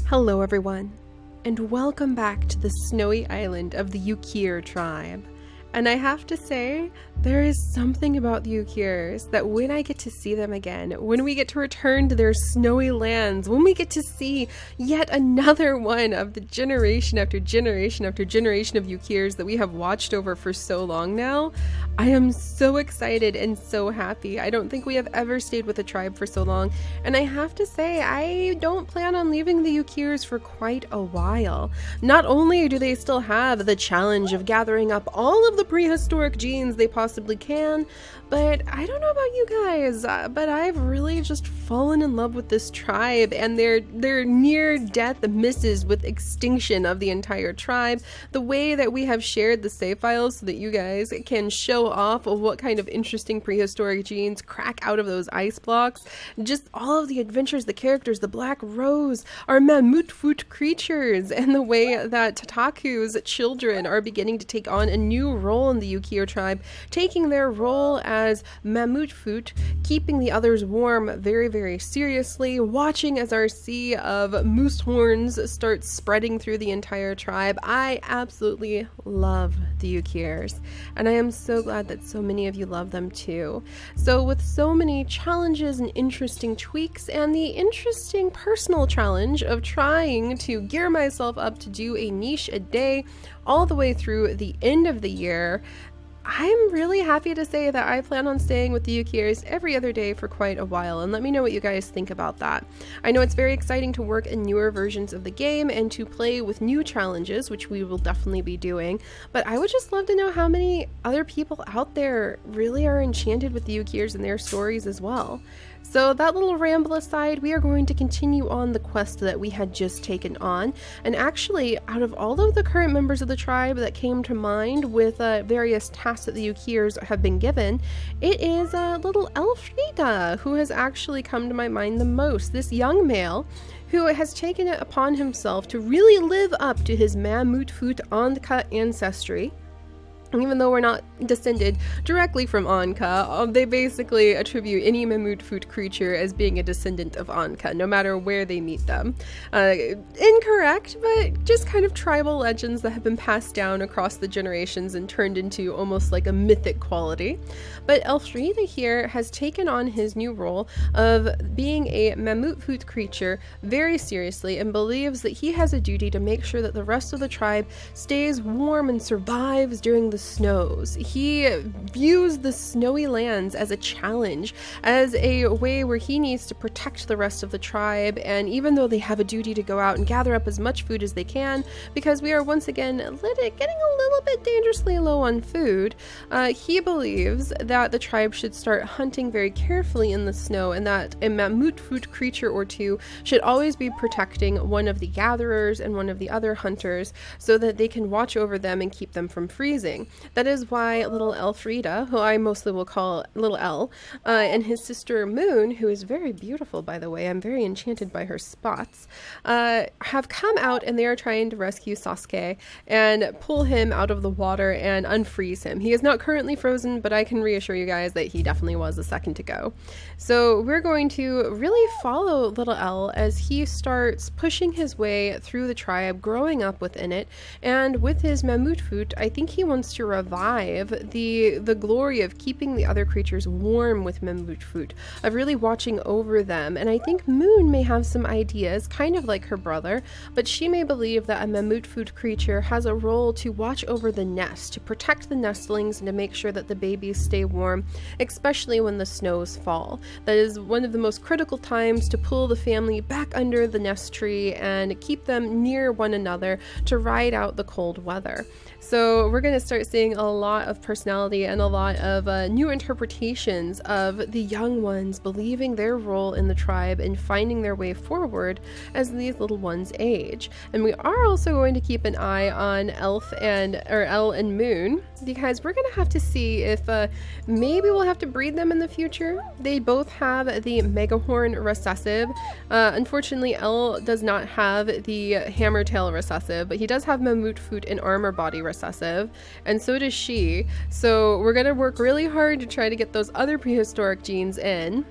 Hello everyone, and welcome back to the snowy island of the Yukir tribe. And I have to say, there is something about the Yukirs that when I get to see them again, when we get to return to their snowy lands, when we get to see yet another one of the generation after generation after generation of Yukirs that we have watched over for so long now, I am so excited and so happy. I don't think we have ever stayed with a tribe for so long, and I have to say, I don't plan on leaving the Yukirs for quite a while. Not only do they still have the challenge of gathering up all of the prehistoric genes they possibly can, but I don't know about you guys, but I've really just fallen in love with this tribe and their near-death misses with extinction of the entire tribe. The way that we have shared the save files so that you guys can show off of what kind of interesting prehistoric genes crack out of those ice blocks. Just all of the adventures, the characters, the Black Rose, our mammoth foot creatures, and the way that Tataku's children are beginning to take on a new role in the Yukir tribe, taking their role as mammoth foot, keeping the others warm very, very seriously, watching as our sea of moose horns starts spreading through the entire tribe. I absolutely love the Yukirs, and I am so glad that so many of you love them too. So with so many challenges and interesting tweaks, and the interesting personal challenge of trying to gear myself up to do a niche a day all the way through the end of the year, I'm really happy to say that I plan on staying with the Yukirs every other day for quite a while, and let me know what you guys think about that. I know it's very exciting to work in newer versions of the game and to play with new challenges, which we will definitely be doing, but I would just love to know how many other people out there really are enchanted with the Yukirs and their stories as well. So that little ramble aside, we are going to continue on the quest that we had just taken on, and actually, out of all of the current members of the tribe that came to mind with various tasks that the Yukirs have been given, it is little Elreda who has actually come to my mind the most. This young male who has taken it upon himself to really live up to his mammoth foot Anka ancestry. Even though we're not descended directly from Anka, they basically attribute any mammoth foot creature as being a descendant of Anka, no matter where they meet them. Incorrect, but just kind of tribal legends that have been passed down across the generations and turned into almost like a mythic quality. But Elreda here has taken on his new role of being a mammoth foot creature very seriously and believes that he has a duty to make sure that the rest of the tribe stays warm and survives during the snows. He views the snowy lands as a challenge, as a way where he needs to protect the rest of the tribe, and even though they have a duty to go out and gather up as much food as they can, because we are once again getting a little bit dangerously low on food, he believes that the tribe should start hunting very carefully in the snow, and that a mammoth foot creature or two should always be protecting one of the gatherers and one of the other hunters so that they can watch over them and keep them from freezing. That is why little Elreda, who I mostly will call little El, and his sister Moon, who is very beautiful by the way, I'm very enchanted by her spots, have come out and they are trying to rescue Sasuke and pull him out of the water and unfreeze him. He is not currently frozen, but I can reassure you guys that he definitely was a second to go. So we're going to really follow little El as he starts pushing his way through the tribe, growing up within it, and with his mammoth foot, I think he wants to revive the glory of keeping the other creatures warm with mammoth foot, of really watching over them. And I think Moon may have some ideas, kind of like her brother, but she may believe that a mammoth foot creature has a role to watch over the nest, to protect the nestlings and to make sure that the babies stay warm, especially when the snows fall. That is one of the most critical times to pull the family back under the nest tree and keep them near one another to ride out the cold weather. So we're going to start seeing a lot of personality and a lot of new interpretations of the young ones believing their role in the tribe and finding their way forward as these little ones age. And we are also going to keep an eye on El and Moon, because we're going to have to see if maybe we'll have to breed them in the future. They both have the Megahorn recessive. Unfortunately, El does not have the Hammertail recessive, but he does have Mammoth Foot and Armor Body recessive, and so does she. So we're going to work really hard to try to get those other prehistoric genes in.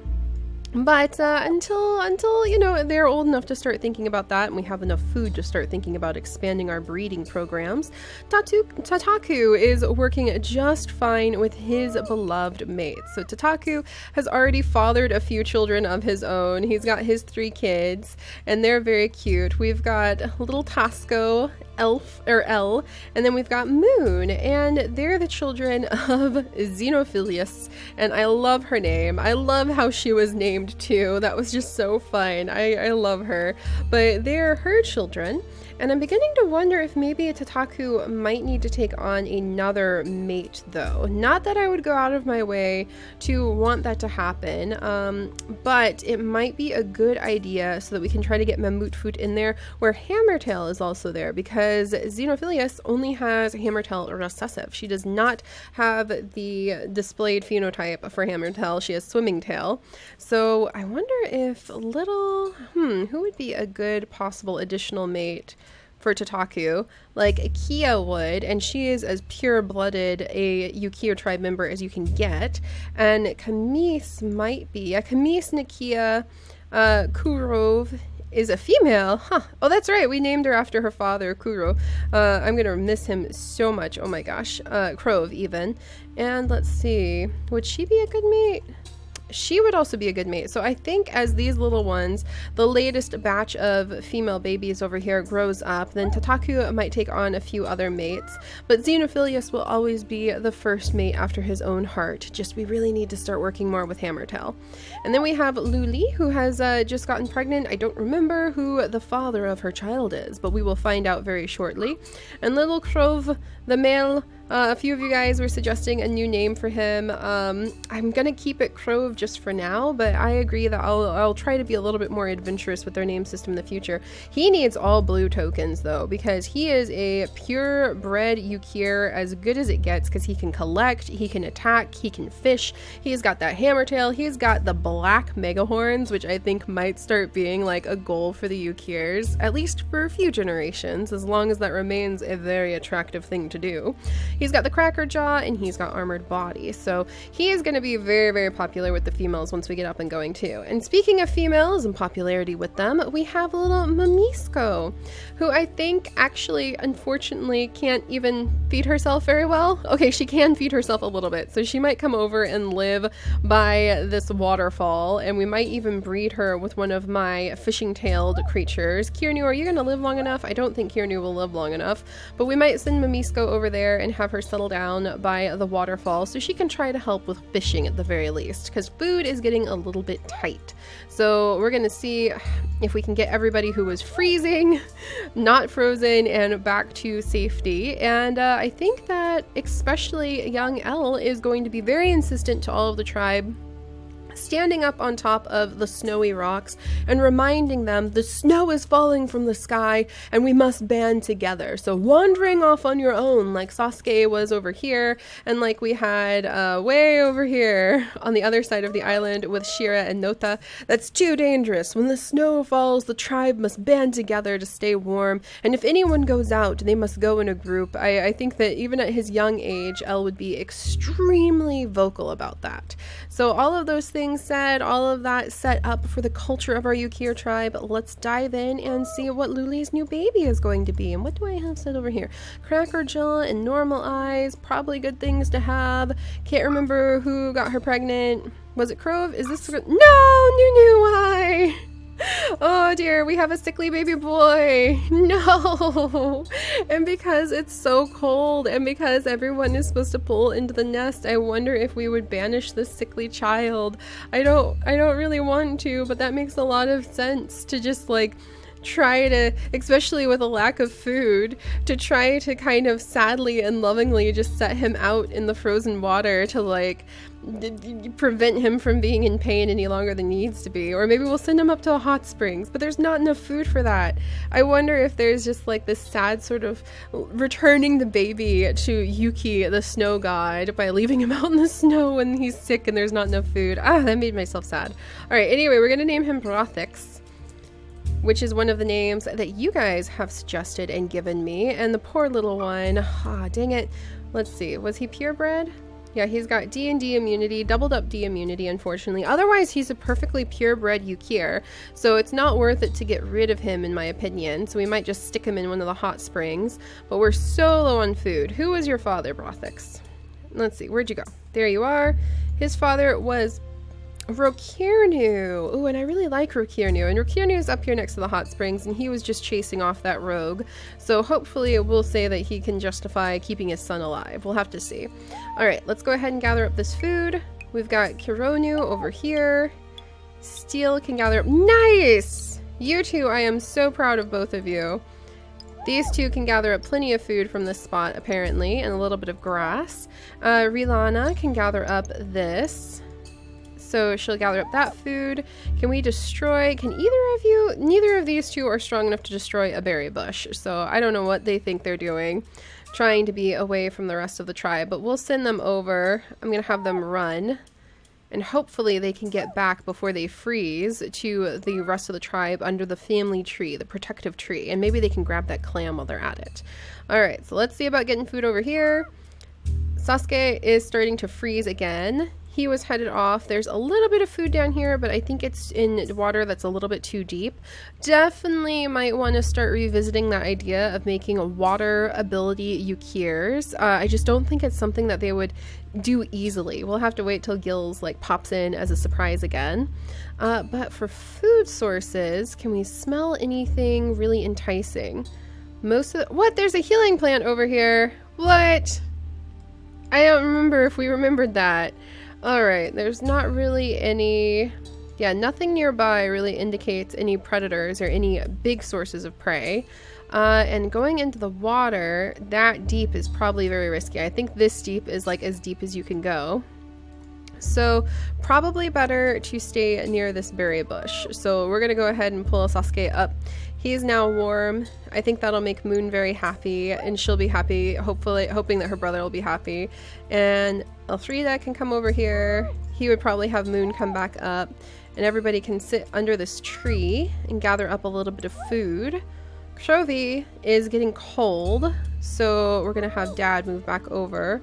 But until you know, they're old enough to start thinking about that, and we have enough food to start thinking about expanding our breeding programs, Tataku is working just fine with his beloved mate. So Tataku has already fathered a few children of his own. He's got his 3 kids, and they're very cute. We've got little Tasco, Elle, and then we've got Moon, and they're the children of Xenophilius, and I love her name. I love how she was named too. That was just so fun. I love her. But they're her children, and I'm beginning to wonder if maybe Tataku might need to take on another mate, though. Not that I would go out of my way to want that to happen, but it might be a good idea so that we can try to get Mammutfoot in there, where Hammertail is also there, because Xenophilius only has Hammertail recessive. She does not have the displayed phenotype for Hammertail. She has Swimming Tail. So I wonder if who would be a good possible additional mate for Tataku? Like Akia would, and she is as pure-blooded a Yukir tribe member as you can get. And Kamis might be. Kamis Nakia Kurov is a female. Huh. Oh, that's right. We named her after her father, Kuro. I'm going to miss him so much. Oh my gosh. Krov, even. And let's see. Would she be a good mate? She would also be a good mate. So I think as these little ones, the latest batch of female babies over here grows up, then Tataku might take on a few other mates. But Xenophilius will always be the first mate after his own heart. Just we really need to start working more with Hammertail. And then we have Luli, who has just gotten pregnant. I don't remember who the father of her child is, but we will find out very shortly. And little Krov, the male, a few of you guys were suggesting a new name for him. I'm gonna keep it Krov just for now, but I agree that I'll try to be a little bit more adventurous with their name system in the future. He needs all blue tokens though, because he is a purebred Yukir, as good as it gets, because he can collect, he can attack, he can fish, he's got that Hammertail, he's got the black megahorns, which I think might start being like a goal for the Yukirs, at least for a few generations, as long as that remains a very attractive thing to do. He's got the cracker jaw, and he's got armored body, so he is going to be very, very popular with the females once we get up and going too. And speaking of females and popularity with them, we have little Mamisko, who I think actually, unfortunately, can't even feed herself very well. Okay, she can feed herself a little bit, so she might come over and live by this waterfall, and we might even breed her with one of my fishing-tailed creatures. Kirnu, are you going to live long enough? I don't think Kirnu will live long enough, but we might send Mamisko over there and have her settle down by the waterfall so she can try to help with fishing at the very least, because food is getting a little bit tight. So we're gonna see if we can get everybody who was freezing, not frozen, and back to safety. And I think that especially young Elle is going to be very insistent to all of the tribe, standing up on top of the snowy rocks and reminding them the snow is falling from the sky and we must band together. So wandering off on your own, like Sasuke was over here, and like we had way over here on the other side of the island with Shira and Nota, that's too dangerous. When the snow falls, the tribe must band together to stay warm, and if anyone goes out, they must go in a group. I think that even at his young age, Elle would be extremely vocal about that. So all of those things said, all of that set up for the culture of our Yukir tribe, let's dive in and see what Luli's new baby is going to be. And what do I have set over here? Cracker jaw and normal eyes, probably good things to have. Can't remember who got her pregnant. Was it Krove? Is this no, new eye? Oh dear, we have a sickly baby boy. No. And because it's so cold and because everyone is supposed to pull into the nest, I wonder if we would banish this sickly child. I don't really want to, but that makes a lot of sense to just like try to, especially with a lack of food, to try to kind of sadly and lovingly just set him out in the frozen water to like prevent him from being in pain any longer than he needs to be. Or maybe we'll send him up to a hot springs, but there's not enough food for that. I wonder if there's just like this sad sort of returning the baby to Yuki, the snow god, by leaving him out in the snow when he's sick and there's not enough food. That made myself sad. Alright, anyway, we're gonna name him Brothix, which is one of the names that you guys have suggested and given me. And the poor little one, dang it. Let's see, was he purebred? Yeah, he's got D and D immunity, doubled up D immunity, unfortunately. Otherwise, he's a perfectly purebred Yukir, so it's not worth it to get rid of him, in my opinion. So we might just stick him in one of the hot springs. But we're so low on food. Who was your father, Brothix? Let's see, where'd you go? There you are. His father was Rokirnu. Ooh, and I really like Rokirnu. And Rokirnu's up here next to the hot springs, and he was just chasing off that rogue. So hopefully it will say that he can justify keeping his son alive. We'll have to see. Alright, let's go ahead and gather up this food. We've got Kironu over here. Steel can gather up. Nice! You two, I am so proud of both of you. These two can gather up plenty of food from this spot, apparently, and a little bit of grass. Rilana can gather up this. So she'll gather up that food. Can we destroy? Can either of you? Neither of these two are strong enough to destroy a berry bush. So I don't know what they think they're doing, trying to be away from the rest of the tribe. But we'll send them over. I'm going to have them run. And hopefully they can get back before they freeze to the rest of the tribe under the family tree, the protective tree. And maybe they can grab that clam while they're at it. Alright, so let's see about getting food over here. Sasuke is starting to freeze again. He was headed off. There's a little bit of food down here, but I think it's in water that's a little bit too deep. Definitely might want to start revisiting that idea of making a water ability Yukirs. I just don't think it's something that they would do easily. We'll have to wait till Gills like pops in as a surprise again. But for food sources, can we smell anything really enticing? Most of what? There's a healing plant over here. What? I don't remember if we remembered that. Alright, there's not really any... Yeah, nothing nearby really indicates any predators or any big sources of prey. And going into the water that deep is probably very risky. I think this deep is like as deep as you can go. So probably better to stay near this berry bush. So we're going to go ahead and pull Sasuke up. He's now warm. I think that'll make Moon very happy, and she'll be happy, hopefully, hoping that her brother will be happy. And Elreda can come over here. He would probably have Moon come back up, and everybody can sit under this tree and gather up a little bit of food. Krovi is getting cold, so we're going to have Dad move back over.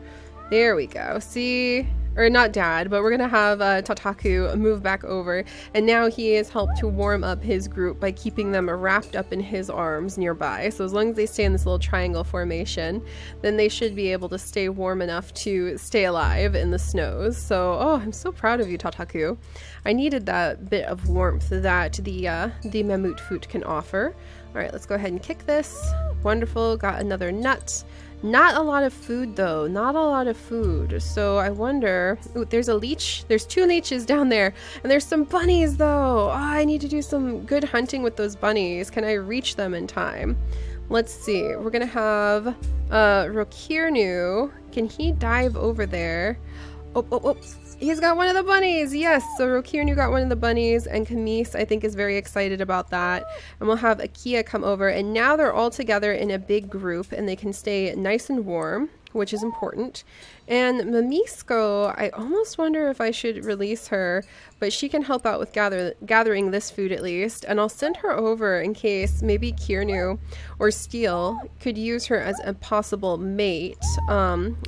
There we go. See? Or not Dad, but we're going to have Tataku move back over. And now he has helped to warm up his group by keeping them wrapped up in his arms nearby. So as long as they stay in this little triangle formation, then they should be able to stay warm enough to stay alive in the snows. So, oh, I'm so proud of you, Tataku. I needed that bit of warmth that the Mammoth Foot can offer. All right, let's go ahead and kick this. Wonderful, got another nut. Not a lot of food though, not a lot of food. So I wonder, ooh, there's a leech. There's 2 leeches down there, and there's some bunnies though. Oh, I need to do some good hunting with those bunnies. Can I reach them in time? Let's see. We're gonna have Rokirnu. Can he dive over there? Oh. He's got one of the bunnies! Yes! So Rokirnu got one of the bunnies, and Camise, I think, is very excited about that. And we'll have Akia come over, and now they're all together in a big group, and they can stay nice and warm, which is important. And Mamisko, I almost wonder if I should release her, but she can help out with gathering this food at least. And I'll send her over in case maybe Kirnu or Steel could use her as a possible mate.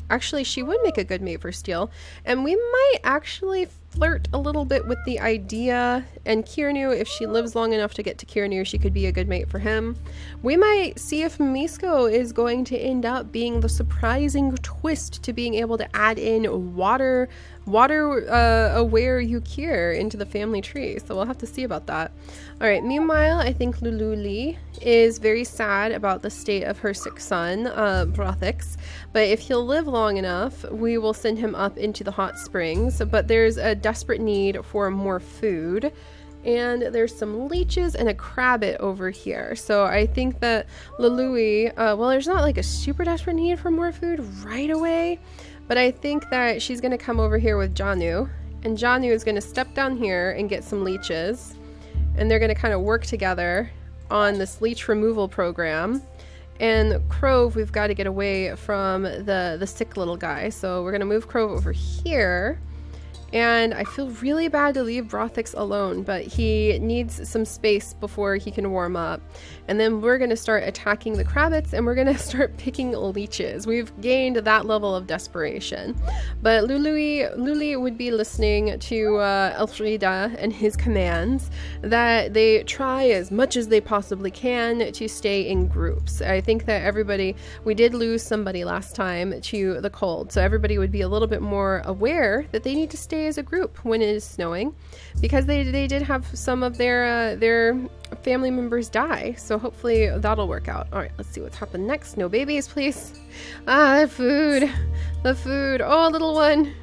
Actually, she would make a good mate for Steel. And we might actually flirt a little bit with the idea, and Kirnu, if she lives long enough to get to Kirnu, she could be a good mate for him. We might see if Misko is going to end up being the surprising twist to being able to add in water aware Yukir into the family tree. So we'll have to see about that. Alright, meanwhile, I think Lululi is very sad about the state of her sick son, Brothix. But if he'll live long enough, we will send him up into the hot springs. But there's a desperate need for more food. And there's some leeches and a crabbit over here. So I think that Lului, well, there's not like a super desperate need for more food right away. But I think that she's going to come over here with Janu. And Janu is going to step down here and get some leeches. And they're going to kind of work together on this leech removal program. And Krove, we've got to get away from the sick little guy. So we're going to move Krove over here. And I feel really bad to leave Brothix alone, but he needs some space before he can warm up. And then we're going to start attacking the Crabbits, and we're going to start picking leeches. We've gained that level of desperation. But Luli would be listening to Elreda and his commands that they try as much as they possibly can to stay in groups. I think that we did lose somebody last time to the cold, so everybody would be a little bit more aware that they need to stay as a group when it is snowing, because they did have some of their family members die, so hopefully that'll work out. All right, let's see what's happened next. No babies, please. The food. Oh, little one.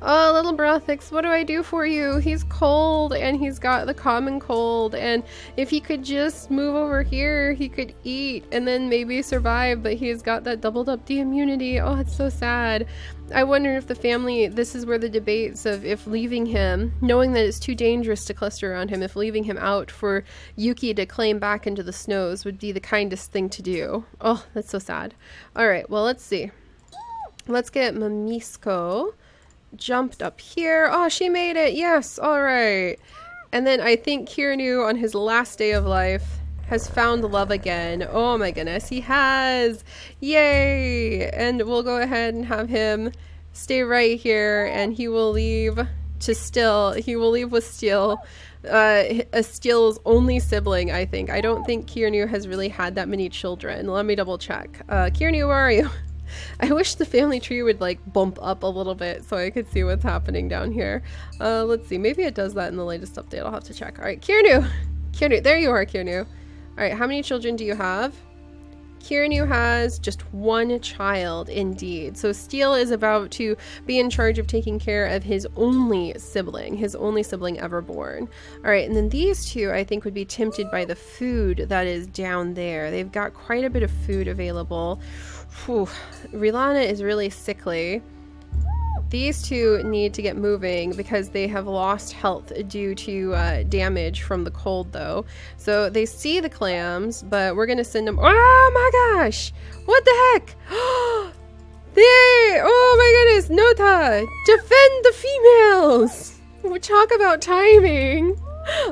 Oh, little Brothix, what do I do for you? He's cold, and he's got the common cold, and if he could just move over here, he could eat and then maybe survive, but he's got that doubled up immunity. Oh, it's so sad. I wonder if the family, this is where the debates of if leaving him, knowing that it's too dangerous to cluster around him, if leaving him out for Yuki to claim back into the snows would be the kindest thing to do. Oh, that's so sad. All right, well, let's see. Let's get Mamisko jumped up here. Oh, she made it. Yes. All right. And then I think Kirnu on his last day of life has found love again. Oh my goodness, he has. Yay. And we'll go ahead and have him stay right here, and he will leave with Steel. Steel's only sibling, I think. I don't think Kirnu has really had that many children. Let me double check. Kirnu, where are you? I wish the family tree would like bump up a little bit so I could see what's happening down here. Let's see. Maybe it does that in the latest update. I'll have to check. All right, Kirnu. There you are, Kirnu. All right, how many children do you have? Kirnu has just one child, indeed. So Steel is about to be in charge of taking care of his only sibling ever born. All right, and then these two, I think, would be tempted by the food that is down there. They've got quite a bit of food available. Whew. Rilana is really sickly. These two need to get moving because they have lost health due to damage from the cold, though. So they see the clams, but we're going to send them... Oh my gosh! What the heck? Oh my goodness! Nota! Defend the females! Talk about timing!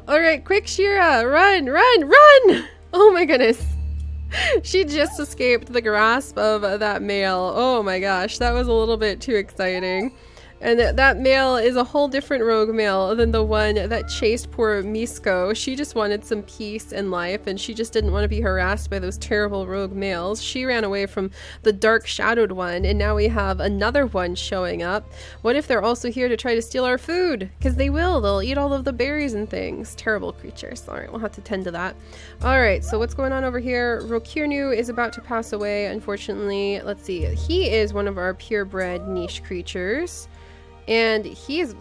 Alright, quick Shira! Run! Oh my goodness! She just escaped the grasp of that male. Oh my gosh, that was a little bit too exciting. And that male is a whole different rogue male than the one that chased poor Misko. She just wanted some peace in life, and she just didn't want to be harassed by those terrible rogue males. She ran away from the dark shadowed one, and now we have another one showing up. What if they're also here to try to steal our food? Because they will. They'll eat all of the berries and things. Terrible creatures. All right, we'll have to tend to that. All right, so what's going on over here? Rokirnu is about to pass away, unfortunately. Let's see. He is one of our purebred niche creatures. And he's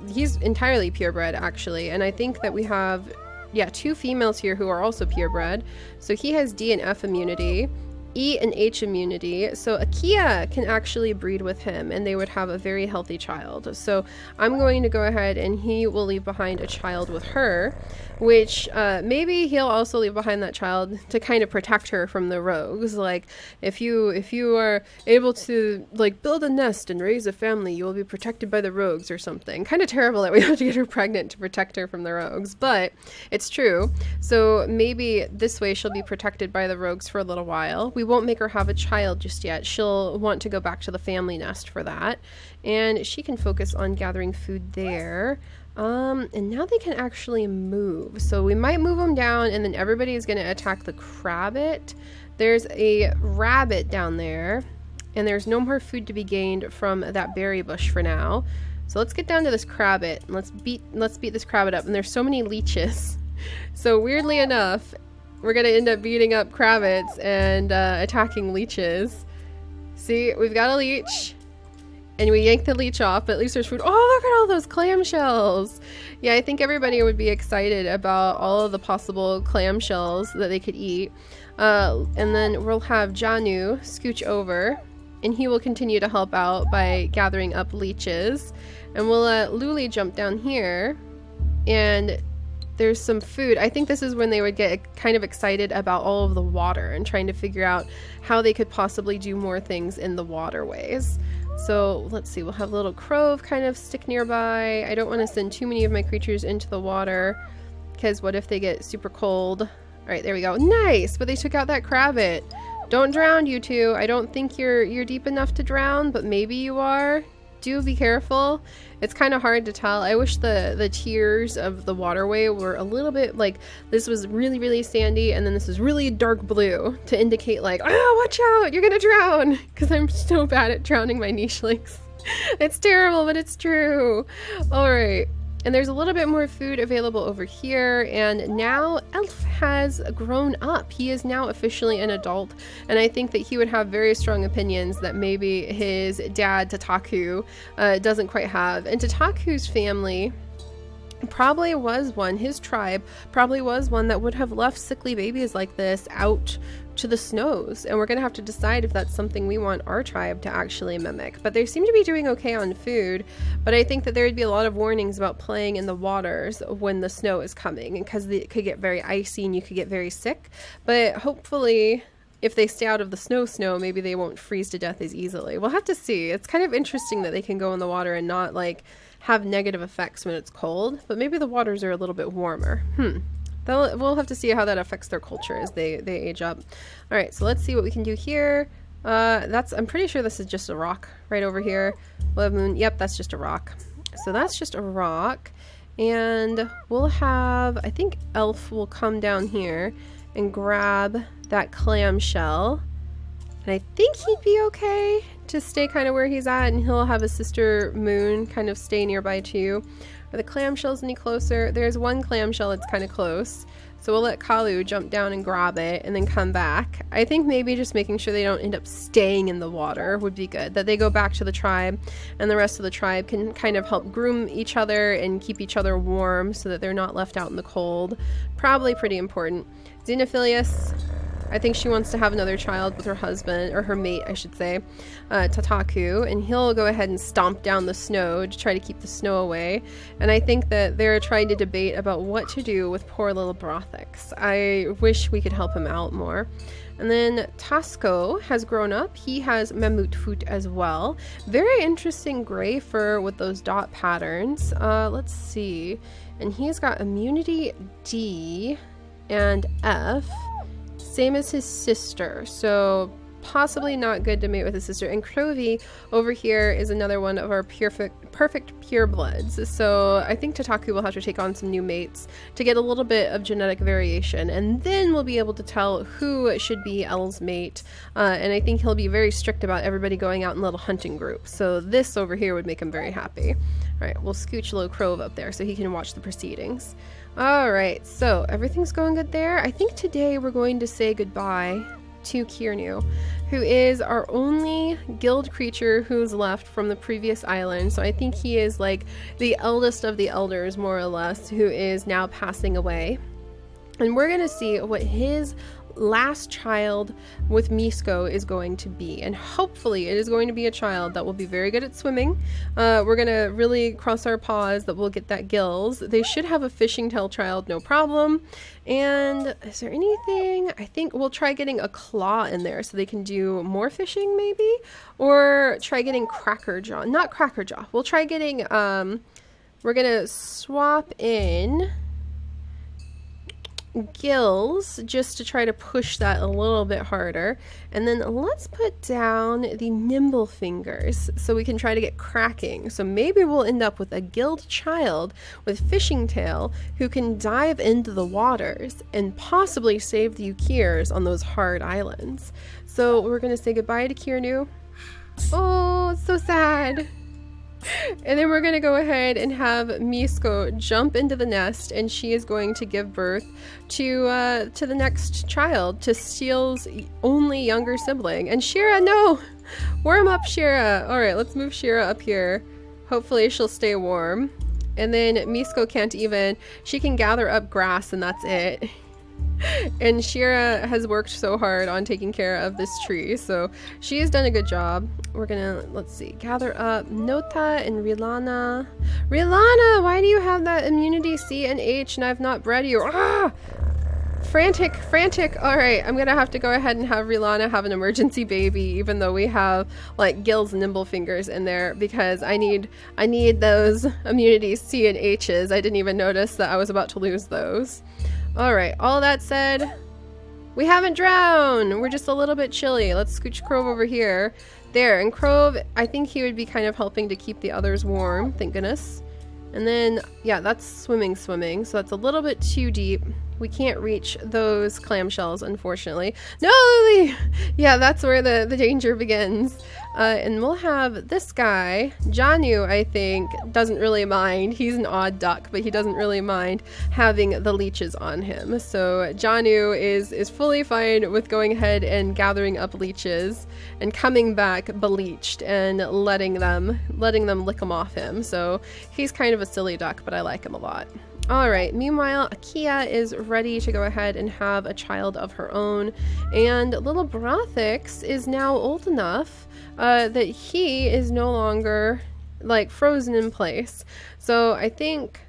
entirely purebred, actually. And I think that we have, two females here who are also purebred. So he has D and F immunity, E and H immunity. So Akia can actually breed with him, and they would have a very healthy child. So I'm going to go ahead, and he will leave behind a child with her, which maybe he'll also leave behind that child to kind of protect her from the rogues. Like if you are able to like build a nest and raise a family, you will be protected by the rogues or something. Kind of terrible that we have to get her pregnant to protect her from the rogues, but it's true. So maybe this way she'll be protected by the rogues for a little while. We won't make her have a child just yet. She'll want to go back to the family nest for that, and she can focus on gathering food there. And now they can actually move. So we might move them down, and then everybody is going to attack the Crabbit. There's a rabbit down there, and there's no more food to be gained from that berry bush for now. So let's get down to this Crabbit, and let's beat this Crabbit up. And there's so many leeches. So weirdly enough, we're going to end up beating up Crabbits and attacking leeches. See, we've got a leech. And we yank the leech off, but at least there's food. Oh, look at all those clamshells. Yeah, I think everybody would be excited about all of the possible clamshells that they could eat. And then we'll have Janu scooch over, and he will continue to help out by gathering up leeches. And we'll let Luli jump down here, and there's some food. I think this is when they would get kind of excited about all of the water and trying to figure out how they could possibly do more things in the waterways. So let's see, we'll have a little Crove kind of stick nearby. I don't want to send too many of my creatures into the water because what if they get super cold? All right, there we go. Nice, but they took out that Crabbit. Don't drown, you two. I don't think you're deep enough to drown, but maybe you are. Do be careful. It's kind of hard to tell. I wish the tiers of the waterway were a little bit like this was really, really sandy and then this was really dark blue to indicate like, oh, watch out, you're gonna drown, because I'm so bad at drowning my nichelings. It's terrible, but it's true. All right. And there's a little bit more food available over here, and now Elf has grown up. He is now officially an adult, and I think that he would have very strong opinions that maybe his dad, Tataku, doesn't quite have. And Tataku's family probably was one, his tribe probably was one that would have left sickly babies like this out to the snows, and we're gonna have to decide if that's something we want our tribe to actually mimic. But they seem to be doing okay on food, but I think that there would be a lot of warnings about playing in the waters when the snow is coming, and because it could get very icy and you could get very sick. But hopefully if they stay out of the snow, maybe they won't freeze to death as easily. We'll have to see. It's kind of interesting that they can go in the water and not like have negative effects when it's cold, but maybe the waters are a little bit warmer. We'll have to see how that affects their culture as they age up. All right, so let's see what we can do here. I'm pretty sure this is just a rock right over here. Love Moon, yep, that's just a rock. So that's just a rock, and we'll have, I think Elf will come down here and grab that clamshell, and I think he'd be okay to stay kind of where he's at, and he'll have his sister Moon kind of stay nearby too. Are the clamshells any closer? There's one clamshell that's kind of close, so we'll let Kalu jump down and grab it and then come back. I think maybe just making sure they don't end up staying in the water would be good, that they go back to the tribe and the rest of the tribe can kind of help groom each other and keep each other warm so that they're not left out in the cold. Probably pretty important. Xenophilius, I think she wants to have another child with her husband, or her mate, I should say, Tataku, and he'll go ahead and stomp down the snow to try to keep the snow away. And I think that they're trying to debate about what to do with poor little Brothix. I wish we could help him out more. And then Tasco has grown up. He has Mamutfoot as well. Very interesting gray fur with those dot patterns. Let's see. And he's got immunity D and F. Same as his sister, so possibly not good to mate with his sister. And Crovy over here is another one of our perfect purebloods. So I think Tataku will have to take on some new mates to get a little bit of genetic variation, and then we'll be able to tell who should be El's mate. And I think he'll be very strict about everybody going out in little hunting groups. So this over here would make him very happy. All right, we'll scooch little Crove up there so he can watch the proceedings. Alright, so everything's going good there. I think today we're going to say goodbye to Kirnu, who is our only guild creature who's left from the previous island. So I think he is like the eldest of the elders, more or less, who is now passing away. And we're going to see what his last child with Misko is going to be, and hopefully it is going to be a child that will be very good at swimming. We're gonna really cross our paws that we'll get that gills. They should have a fishing tail child, no problem. And is there anything? I think we'll try getting a claw in there so they can do more fishing maybe, or try getting Crackerjaw. Not Crackerjaw, we'll try getting we're gonna swap in gills just to try to push that a little bit harder, and then let's put down the nimble fingers so we can try to get cracking. So maybe we'll end up with a guild child with fishing tail who can dive into the waters and possibly save the Yukirs on those hard islands. So we're gonna say goodbye to Kirnu. Oh, it's so sad. And then we're going to go ahead and have Misko jump into the nest, and she is going to give birth to the next child, to Steel's only younger sibling. And Shira, no! Warm up, Shira! Alright, let's move Shira up here. Hopefully she'll stay warm. And then Misko can't even, she can gather up grass and that's it. And Shira has worked so hard on taking care of this tree, so she has done a good job. We're gonna, let's see, gather up Nota and Rilana. Rilana, why do you have that immunity C and H and I've not bred you? Ah! frantic, frantic. All right, I'm gonna have to go ahead and have Rilana have an emergency baby, even though we have like Gil's nimble fingers in there, because I need those immunities C and H's. I didn't even notice that I was about to lose those. All right, all that said, we haven't drowned. We're just a little bit chilly. Let's scooch Crove over here. There, and Crove, I think he would be kind of helping to keep the others warm, thank goodness. And then, yeah, that's swimming, so that's a little bit too deep. We can't reach those clamshells, unfortunately. No, Lily! Yeah, that's where the danger begins. And we'll have this guy, Janu, I think, doesn't really mind. He's an odd duck, but he doesn't really mind having the leeches on him. So Janu is fully fine with going ahead and gathering up leeches and coming back bleached and letting them lick them off him. So he's kind of a silly duck, but I like him a lot. Alright, meanwhile, Akia is ready to go ahead and have a child of her own, and little Brothix is now old enough that he is no longer like frozen in place. So I think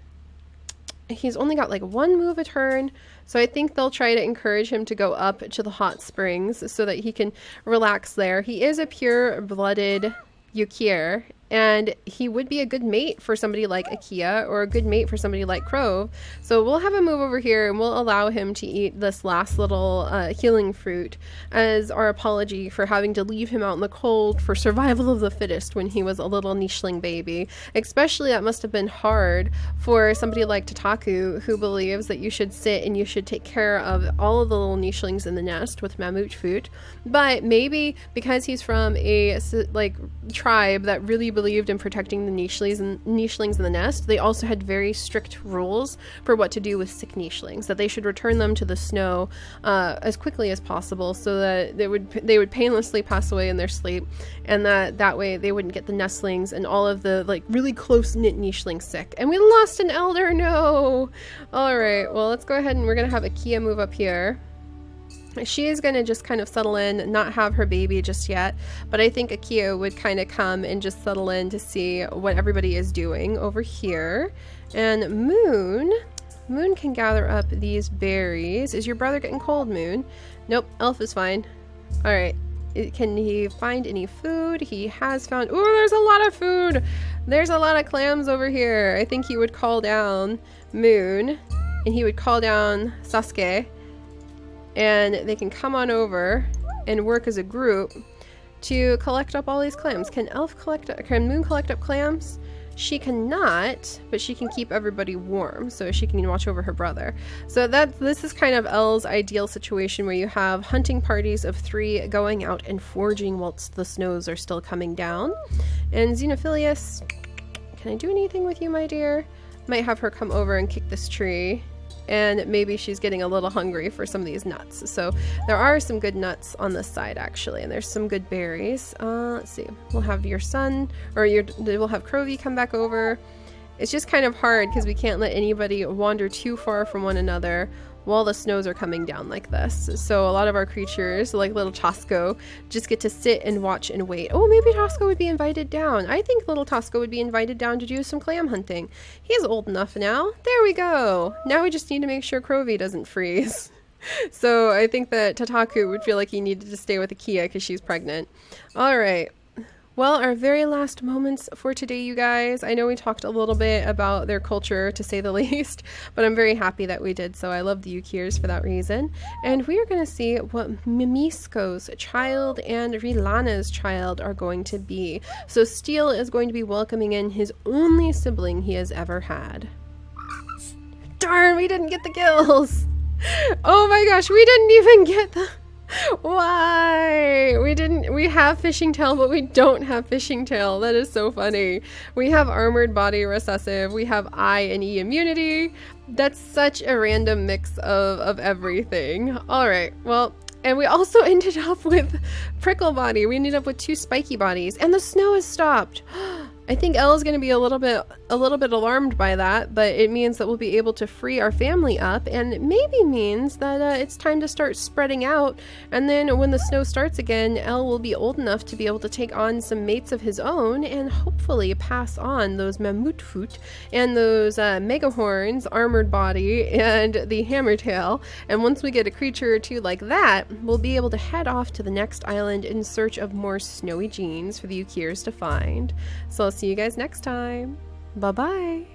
he's only got like one move a turn, so I think they'll try to encourage him to go up to the hot springs so that he can relax there. He is a pure-blooded Yukir, and he would be a good mate for somebody like Akia or a good mate for somebody like Crove. So we'll have him move over here and we'll allow him to eat this last little healing fruit as our apology for having to leave him out in the cold for survival of the fittest when he was a little nicheling baby. Especially that must have been hard for somebody like Tataku, who believes that you should sit and you should take care of all of the little nichelings in the nest with mammoth food. But maybe because he's from a like tribe that really believed in protecting the nichelings in the nest, they also had very strict rules for what to do with sick nichelings, that they should return them to the snow as quickly as possible so that they would painlessly pass away in their sleep, and that way they wouldn't get the nestlings and all of the like really close-knit nichelings sick. And we lost an elder, no! Alright, well let's go ahead and we're gonna have Akia move up here. She is going to just kind of settle in, not have her baby just yet, but I think Akia would kind of come and just settle in to see what everybody is doing over here. And Moon can gather up these berries. Is your brother getting cold, Moon? Nope, Elf is fine. Alright, can he find any food? He has found... Ooh, there's a lot of food! There's a lot of clams over here. I think he would call down Moon, and he would call down Sasuke, and they can come on over and work as a group to collect up all these clams. Can Moon collect up clams? She cannot, but she can keep everybody warm, so she can watch over her brother. So this is kind of Elle's ideal situation, where you have hunting parties of 3 going out and foraging whilst the snows are still coming down. And Xenophilius, can I do anything with you, my dear? Might have her come over and kick this tree. And maybe she's getting a little hungry for some of these nuts. So there are some good nuts on this side, actually, and there's some good berries. Let's see. We'll have your son, or we'll have Crovey come back over. It's just kind of hard because we can't let anybody wander too far from one another while the snows are coming down like this. So a lot of our creatures, like little Tosco, just get to sit and watch and wait. Oh, maybe Tosco would be invited down. I think little Tosco would be invited down to do some clam hunting. He's old enough now. There we go. Now we just need to make sure Crovey doesn't freeze. So I think that Tataku would feel like he needed to stay with Akia because she's pregnant. All right. Well, our very last moments for today, you guys. I know we talked a little bit about their culture, to say the least, but I'm very happy that we did so. I love the Yukirs for that reason. And we are going to see what Mimisko's child and Rilana's child are going to be. So Steel is going to be welcoming in his only sibling he has ever had. Darn, we didn't get the gills! Oh my gosh, we didn't even get the... Why? We have Fishing Tail, but we don't have Fishing Tail. That is so funny. We have Armored Body Recessive. We have I and E immunity. That's such a random mix of everything. Alright, well, and we also ended up with Prickle Body. We ended up with 2 Spiky Bodies, and the snow has stopped. I think Elle is going to be a little bit alarmed by that, but it means that we'll be able to free our family up, and it maybe means that it's time to start spreading out. And then when the snow starts again, Elle will be old enough to be able to take on some mates of his own, and hopefully pass on those Mammutfoot and those Megahorns, Armored Body, and the Hammertail. And once we get a creature or two like that, we'll be able to head off to the next island in search of more snowy genes for the Yukirs to find. So I'll see you guys next time. Bye-bye.